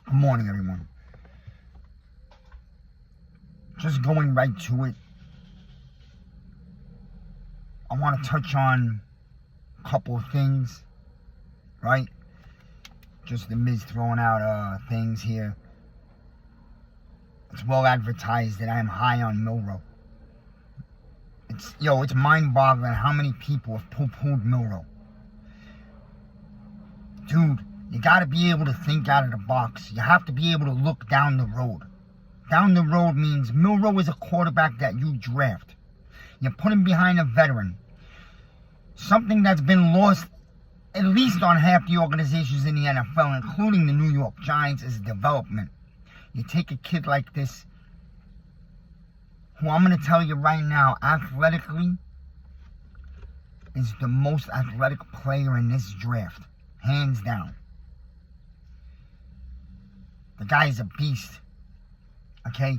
Good morning, everyone. Just going right to it. I want to touch on a couple of things, right? Just the Miz throwing out things here. It's well advertised that I am high on Milrow. It's mind-boggling how many people have poo-pooed Milrow. Dude, you gotta be able to think out of the box. You have to be able to look down the road. Down the road means Milrow is a quarterback that you draft. You put him behind a veteran. Something that's been lost at least on half the organizations in the NFL, including the New York Giants, is development. You take a kid like this, who I'm going to tell you right now, athletically, is the most athletic player in this draft. Hands down. The guy is a beast. Okay?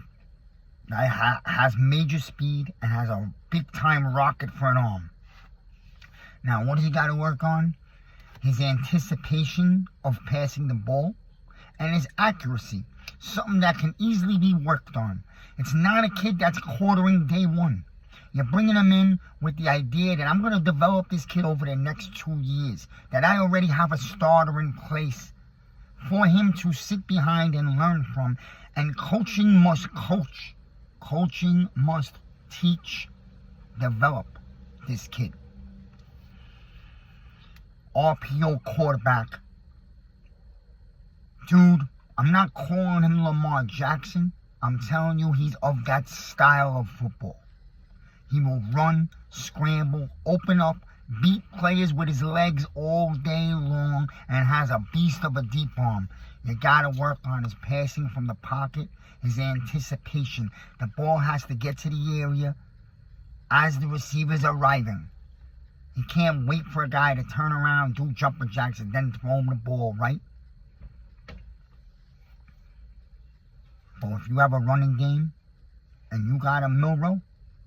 Guy has major speed and has a big-time rocket for an arm. Now, what does he got to work on? His anticipation of passing the ball and his accuracy. Something that can easily be worked on. It's not a kid that's quartering day one. You're bringing him in with the idea that I'm going to develop this kid over the next 2 years. That I already have a starter in place for him to sit behind and learn from. And coaching must coach. Coaching must teach, develop this kid. RPO quarterback. Dude, I'm not calling him Lamar Jackson. I'm telling you, he's of that style of football. He will run, scramble, open up, beat players with his legs all day long, and has a beast of a deep arm. You gotta work on his passing from the pocket, his anticipation. The ball has to get to the area as the receiver's arriving. He can't wait for a guy to turn around, do jumper jacks, and then throw him the ball, right? But if you have a running game and you got a Milrow,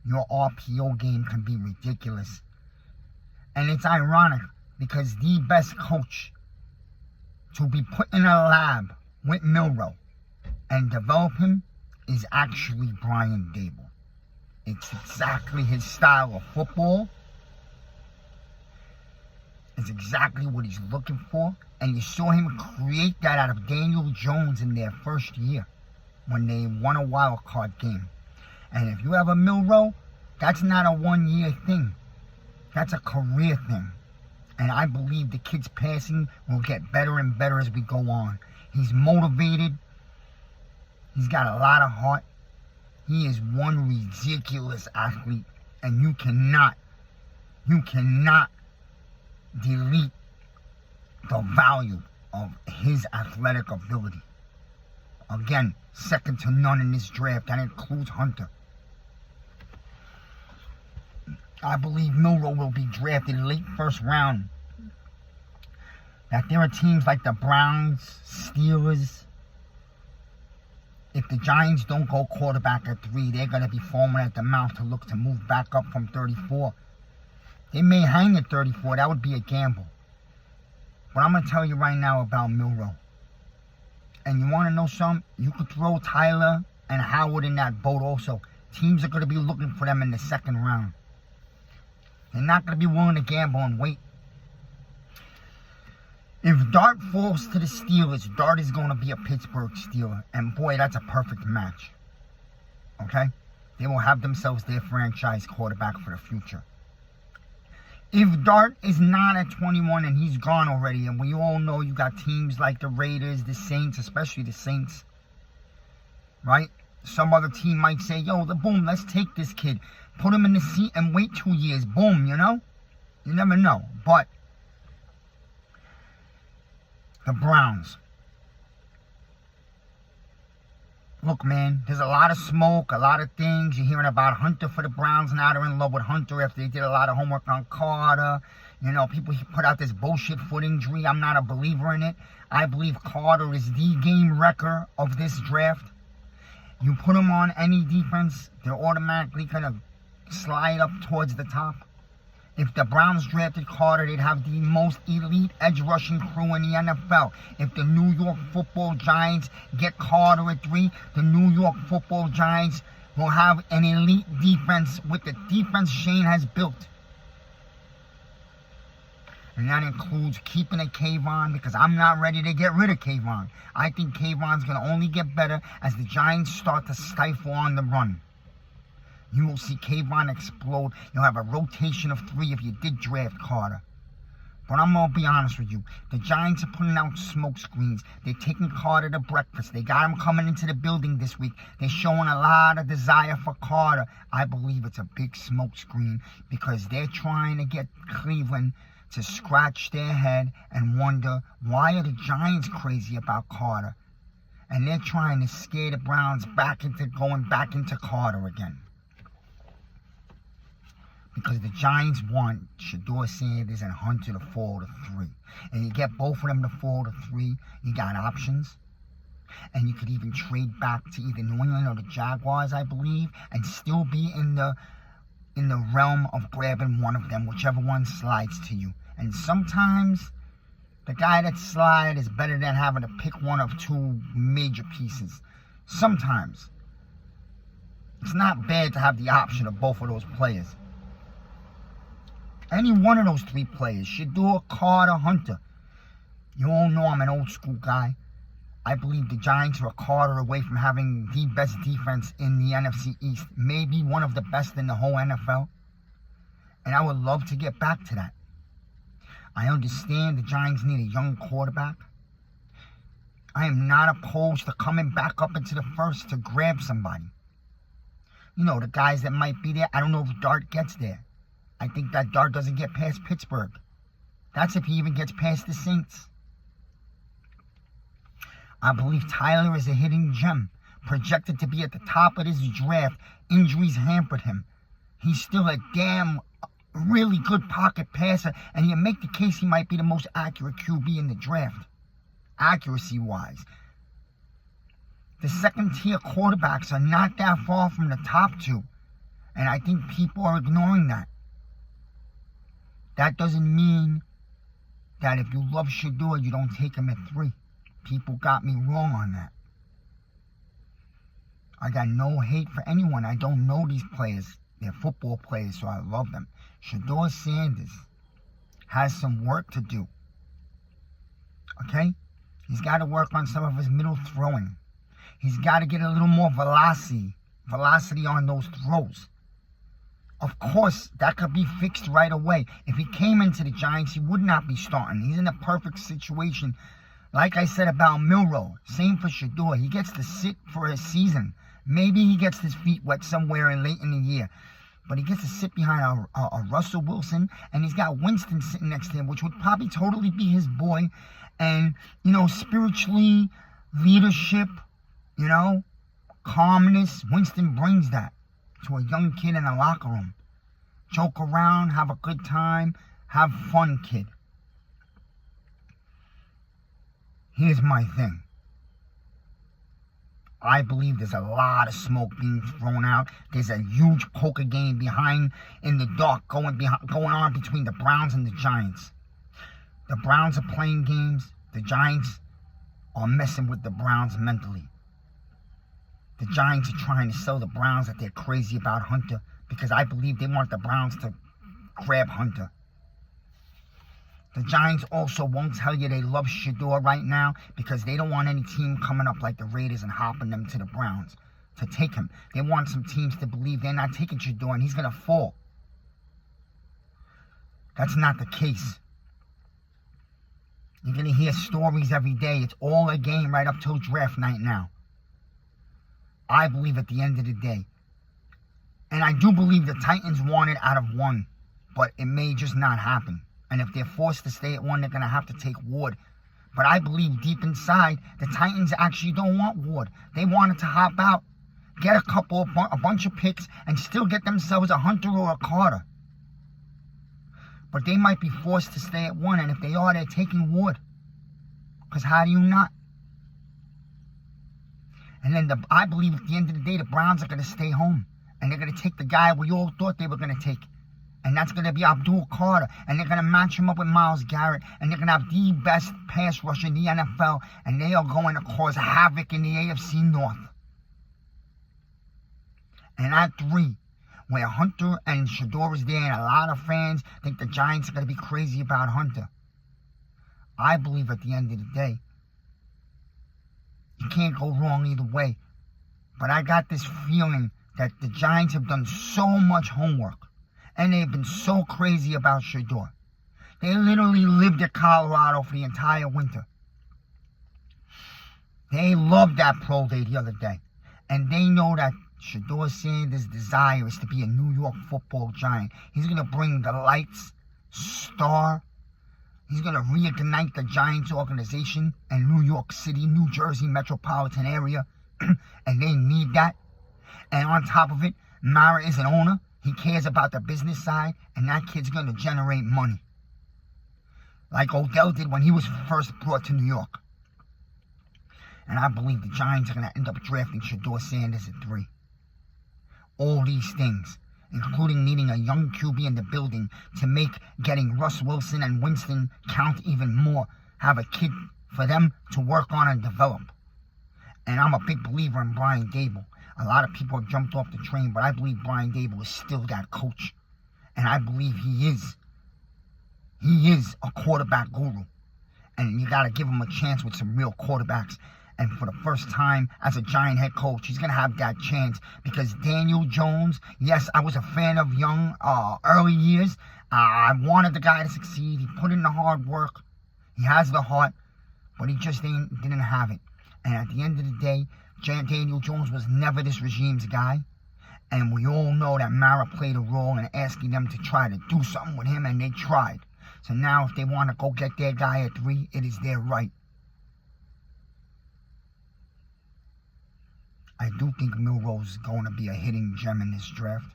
your RPO game can be ridiculous. And it's ironic because the best coach to be put in a lab with Milrow and develop him is actually Brian Dable. It's exactly his style of football. It's exactly what he's looking for. And you saw him create that out of Daniel Jones in their first year when they won a wild card game. And if you have a Milrow, that's not a 1 year thing. That's a career thing. And I believe the kid's passing will get better and better as we go on. He's motivated. He's got a lot of heart. He is one ridiculous athlete. And you cannot delete the value of his athletic ability. Again, second to none in this draft. That includes Hunter. I believe Milrow will be drafted late first round. That there are teams like the Browns, Steelers. If the Giants don't go quarterback at 3, they're going to be foaming at the mouth to look to move back up from 34. They may hang at 34. That would be a gamble. But I'm going to tell you right now about Milrow. And you want to know something? You could throw Tyler and Howard in that boat also. Teams are going to be looking for them in the second round. They're not going to be willing to gamble and wait. If Dart falls to the Steelers, Dart is going to be a Pittsburgh Steeler. And boy, that's a perfect match. Okay? They will have themselves their franchise quarterback for the future. If Dart is not at 21 and he's gone already, and we all know you got teams like the Raiders, the Saints, especially the Saints, right? Some other team might say, yo, boom, let's take this kid, put him in the seat and wait 2 years. Boom, you know? You never know. But the Browns. Look, man, there's a lot of smoke, a lot of things. You're hearing about Hunter for the Browns. Now they're in love with Hunter after they did a lot of homework on Carter. You know, people put out this bullshit foot injury. I'm not a believer in it. I believe Carter is the game wrecker of this draft. You put him on any defense, they're automatically going to slide up towards the top. If the Browns drafted Carter, they'd have the most elite edge rushing crew in the NFL. If the New York Football Giants get Carter at 3, the New York Football Giants will have an elite defense with the defense Shane has built. And that includes keeping a Kayvon, because I'm not ready to get rid of Kayvon. I think Kayvon's going to only get better as the Giants start to stifle on the run. You will see Kayvon explode. You'll have a rotation of 3 if you did draft Carter. But I'm going to be honest with you. The Giants are putting out smoke screens. They're taking Carter to breakfast. They got him coming into the building this week. They're showing a lot of desire for Carter. I believe it's a big smoke screen because they're trying to get Cleveland to scratch their head and wonder, why are the Giants crazy about Carter? And they're trying to scare the Browns back into going back into Carter again. Because the Giants want Shedeur Sanders and Hunter to fall to 3. And you get both of them to fall to 3, you got options. And you could even trade back to either New England or the Jaguars, I believe, and still be in the realm of grabbing one of them, whichever one slides to you. And sometimes the guy that slides is better than having to pick one of 2 major pieces. Sometimes. It's not bad to have the option of both of those players. Any one of those 3 players, Shedeur, Carter, Hunter. You all know I'm an old school guy. I believe the Giants are a Carter away from having the best defense in the NFC East. Maybe one of the best in the whole NFL. And I would love to get back to that. I understand the Giants need a young quarterback. I am not opposed to coming back up into the first to grab somebody. You know, the guys that might be there. I don't know if Dart gets there. I think that Dart doesn't get past Pittsburgh. That's if he even gets past the Saints. I believe Tyler is a hidden gem, projected to be at the top of this draft. Injuries hampered him. He's still a damn really good pocket passer, and you make the case he might be the most accurate QB in the draft, accuracy-wise. The second-tier quarterbacks are not that far from the top 2, and I think people are ignoring that. That doesn't mean that if you love Shedeur, you don't take him at 3. People got me wrong on that. I got no hate for anyone. I don't know these players. They're football players, so I love them. Shedeur Sanders has some work to do. Okay? He's got to work on some of his middle throwing. He's got to get a little more velocity on those throws. Of course, that could be fixed right away. If he came into the Giants, he would not be starting. He's in a perfect situation. Like I said about Milroe, same for Shedeur. He gets to sit for a season. Maybe he gets his feet wet somewhere late in the year. But he gets to sit behind a Russell Wilson, and he's got Winston sitting next to him, which would probably totally be his boy. And, you know, spiritually, leadership, you know, calmness. Winston brings that to a young kid in a locker room. Joke around, have a good time, have fun, kid. Here's my thing. I believe there's a lot of smoke being thrown out. There's a huge poker game behind in the dark going on between the Browns and the Giants. The Browns are playing games. The Giants are messing with the Browns mentally. The Giants are trying to sell the Browns that they're crazy about Hunter because I believe they want the Browns to grab Hunter. The Giants also won't tell you they love Shedeur right now because they don't want any team coming up like the Raiders and hopping them to the Browns to take him. They want some teams to believe they're not taking Shedeur and he's going to fall. That's not the case. You're going to hear stories every day. It's all a game right up till draft night now. I believe at the end of the day. And I do believe the Titans want it out of 1, but it may just not happen. And if they're forced to stay at 1, they're going to have to take Ward. But I believe deep inside, the Titans actually don't want Ward. They wanted to hop out, get a bunch of picks, and still get themselves a Hunter or a Carter. But they might be forced to stay at 1, and if they are, they're taking Ward. Because how do you not? And then I believe at the end of the day, the Browns are going to stay home. And they're going to take the guy we all thought they were going to take. And that's going to be Abdul Carter. And they're going to match him up with Myles Garrett. And they're going to have the best pass rusher in the NFL. And they are going to cause havoc in the AFC North. And at 3, where Hunter and Shador is there, and a lot of fans think the Giants are going to be crazy about Hunter. I believe at the end of the day, you can't go wrong either way. But I got this feeling that the Giants have done so much homework. And they've been so crazy about Shador. They literally lived at Colorado for the entire winter. They loved that pro day the other day. And they know that Shador Sanders' desire is to be a New York football Giant. He's going to bring the lights, star. He's going to reignite the Giants organization in New York City, New Jersey metropolitan area. And they need that. And on top of it, Mara is an owner. He cares about the business side, and that kid's going to generate money. Like Odell did when he was first brought to New York. And I believe the Giants are going to end up drafting Shador Sanders at 3. All these things, including needing a young QB in the building to make getting Russ Wilson and Winston count even more. Have a kid for them to work on and develop. And I'm a big believer in Brian Daboll. A lot of people have jumped off the train, but I believe Brian Daboll is still that coach. And I believe he is. He is a quarterback guru. And you got to give him a chance with some real quarterbacks. And for the first time as a Giant head coach, he's going to have that chance. Because Daniel Jones, yes, I was a fan of Young early years. I wanted the guy to succeed. He put in the hard work. He has the heart. But he just didn't have it. And at the end of the day, Daniel Jones was never this regime's guy. And we all know that Mara played a role in asking them to try to do something with him, and they tried. So now if they want to go get their guy at 3, it is their right. I do think Milrose is going to be a hitting gem in this draft.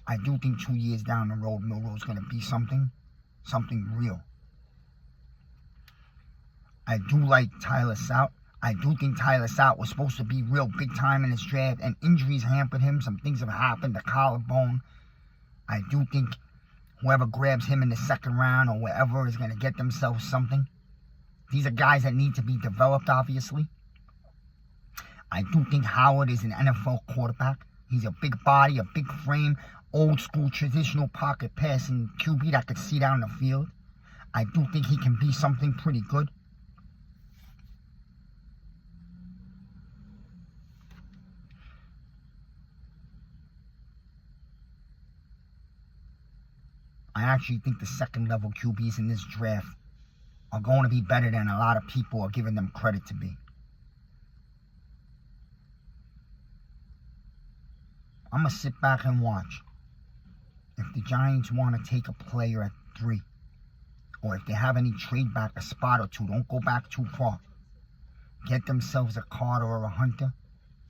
I do think 2 years down the road, Milrose is going to be something real. I do like Tyler South. I do think Tyler South was supposed to be real big time in this draft, and injuries hampered him. Some things have happened, the collarbone. I do think whoever grabs him in the second round or wherever is going to get themselves something. These are guys that need to be developed, obviously. I do think Howard is an NFL quarterback. He's a big body, a big frame, old school traditional pocket passing QB that could see down the field. I do think he can be something pretty good. I actually think the second level QBs in this draft are going to be better than a lot of people are giving them credit to be. I'm going to sit back and watch. If the Giants want to take a player at 3, or if they have any trade back a spot or 2, don't go back too far. Get themselves a Carter or a Hunter.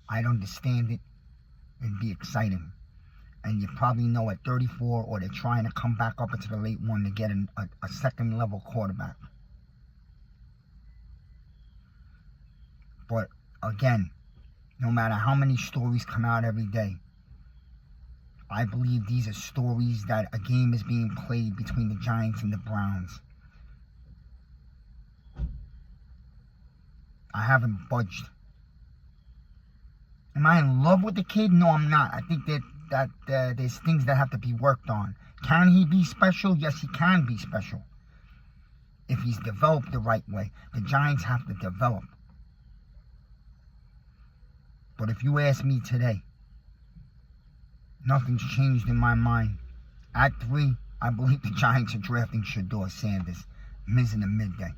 I'd understand it. It'd be exciting. And you probably know at 34, or they're trying to come back up into the late 1 to get a second level quarterback. But again, no matter how many stories come out every day, I believe these are stories that a game is being played between the Giants and the Browns. I haven't budged. Am I in love with the kid? No, I'm not. I think that there's things that have to be worked on. Can he be special? Yes, he can be special. If he's developed the right way. The Giants have to develop. But if you ask me today, nothing's changed in my mind. At 3, I believe the Giants are drafting Shador Sanders. Miz in the midday.